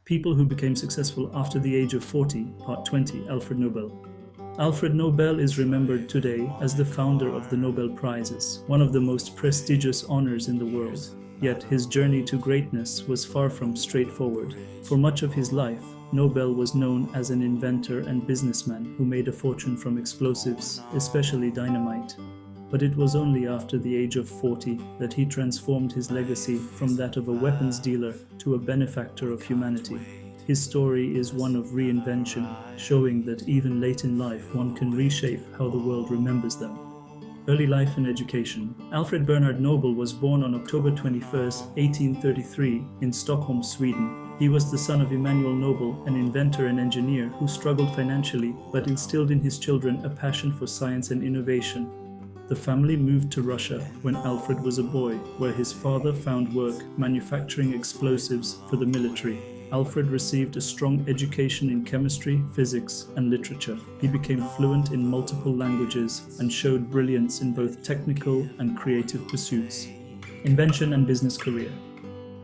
People who became successful after the age of 40, Part 20, Alfred Nobel. Alfred Nobel is remembered today as the founder of the Nobel Prizes, one of the most prestigious honors in the world. Yet his journey to greatness was far from straightforward. For much of his life, Nobel was known as an inventor and businessman who made a fortune from explosives, especially dynamite. But it was only after the age of 40 that he transformed his legacy from that of a weapons dealer to a benefactor of humanity. His story is one of reinvention, showing that even late in life one can reshape how the world remembers them. Early life and education. Alfred Bernard Nobel was born on October 21, 1833, in Stockholm, Sweden. He was the son of Emanuel Nobel, an inventor and engineer who struggled financially but instilled in his children a passion for science and innovation. The family moved to Russia when Alfred was a boy, where his father found work manufacturing explosives for the military. Alfred received a strong education in chemistry, physics, and literature. He became fluent in multiple languages and showed brilliance in both technical and creative pursuits. Invention and business career.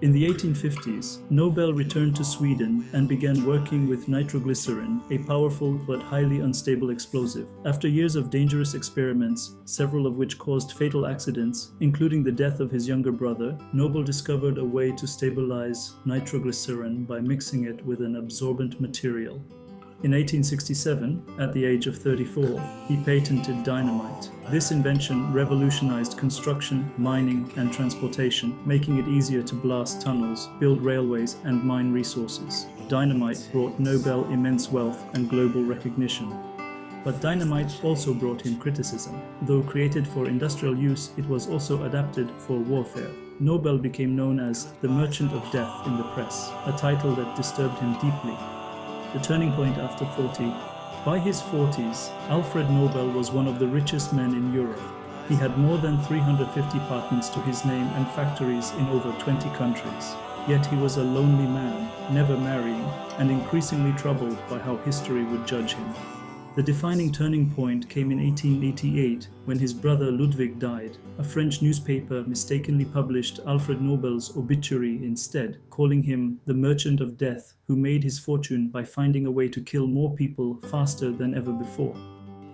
In the 1850s, Nobel returned to Sweden and began working with nitroglycerin, a powerful but highly unstable explosive. After years of dangerous experiments, several of which caused fatal accidents, including the death of his younger brother, Nobel discovered a way to stabilize nitroglycerin by mixing it with an absorbent material. In 1867, at the age of 34, he patented dynamite. This invention revolutionized construction, mining, and transportation, making it easier to blast tunnels, build railways, and mine resources. Dynamite brought Nobel immense wealth and global recognition. But dynamite also brought him criticism. Though created for industrial use, it was also adapted for warfare. Nobel became known as the Merchant of Death in the press, a title that disturbed him deeply. The turning point after 40. By his 40s, Alfred Nobel was one of the richest men in Europe. He had more than 350 patents to his name and factories in over 20 countries. Yet he was a lonely man, never marrying, and increasingly troubled by how history would judge him. The defining turning point came in 1888 when his brother Ludwig died. A French newspaper mistakenly published Alfred Nobel's obituary instead, calling him the Merchant of Death who made his fortune by finding a way to kill more people faster than ever before.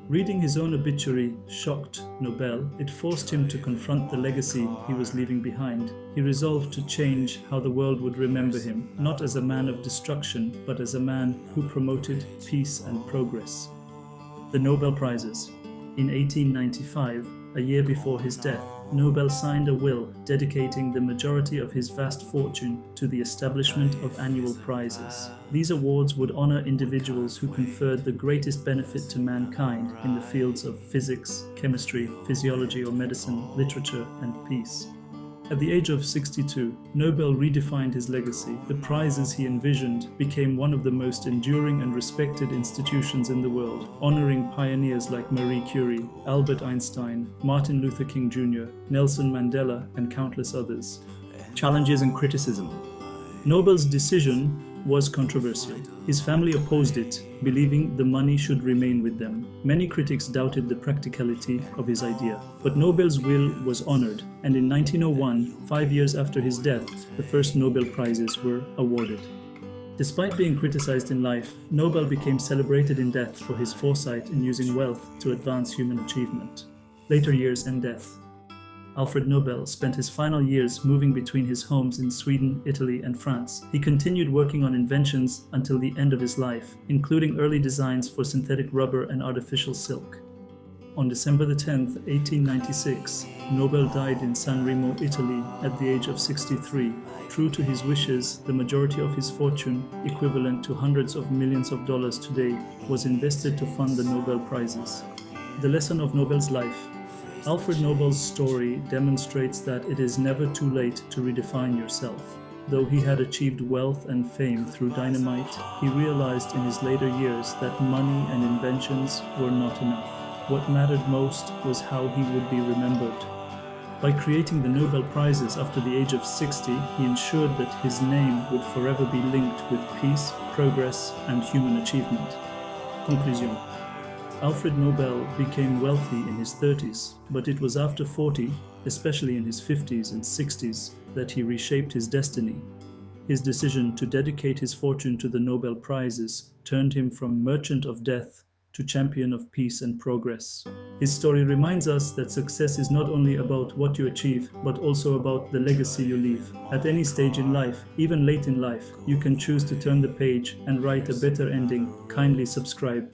Reading his own obituary shocked Nobel. It forced him to confront the legacy he was leaving behind. He resolved to change how the world would remember him, not as a man of destruction, but as a man who promoted peace and progress. The Nobel Prizes. In 1895, a year before his death, Nobel signed a will dedicating the majority of his vast fortune to the establishment of annual prizes. These awards would honor individuals who conferred the greatest benefit to mankind in the fields of physics, chemistry, physiology or medicine, literature, and peace. At the age of 62, Nobel redefined his legacy. The prizes he envisioned became one of the most enduring and respected institutions in the world, honoring pioneers like Marie Curie, Albert Einstein, Martin Luther King Jr., Nelson Mandela, and countless others. Challenges and criticism. Nobel's decision was controversial. His family opposed it, believing the money should remain with them. Many critics doubted the practicality of his idea. But Nobel's will was honored, and in 1901, 5 years after his death, the first Nobel Prizes were awarded. Despite being criticized in life, Nobel became celebrated in death for his foresight in using wealth to advance human achievement. Later years and death. Alfred Nobel spent his final years moving between his homes in Sweden, Italy, and France. He continued working on inventions until the end of his life, including early designs for synthetic rubber and artificial silk. On December 10, 1896, Nobel died in San Remo, Italy, at the age of 63. True to his wishes, the majority of his fortune, equivalent to hundreds of millions of dollars today, was invested to fund the Nobel Prizes. The lesson of Nobel's life. Alfred Nobel's story demonstrates that it is never too late to redefine yourself. Though he had achieved wealth and fame through dynamite, he realized in his later years that money and inventions were not enough. What mattered most was how he would be remembered. By creating the Nobel Prizes after the age of 60, he ensured that his name would forever be linked with peace, progress, and human achievement. Conclusion. Alfred Nobel became wealthy in his 30s, but it was after 40, especially in his 50s and 60s, that he reshaped his destiny. His decision to dedicate his fortune to the Nobel Prizes turned him from merchant of death to champion of peace and progress. His story reminds us that success is not only about what you achieve, but also about the legacy you leave. At any stage in life, even late in life, you can choose to turn the page and write a better ending. Kindly subscribe.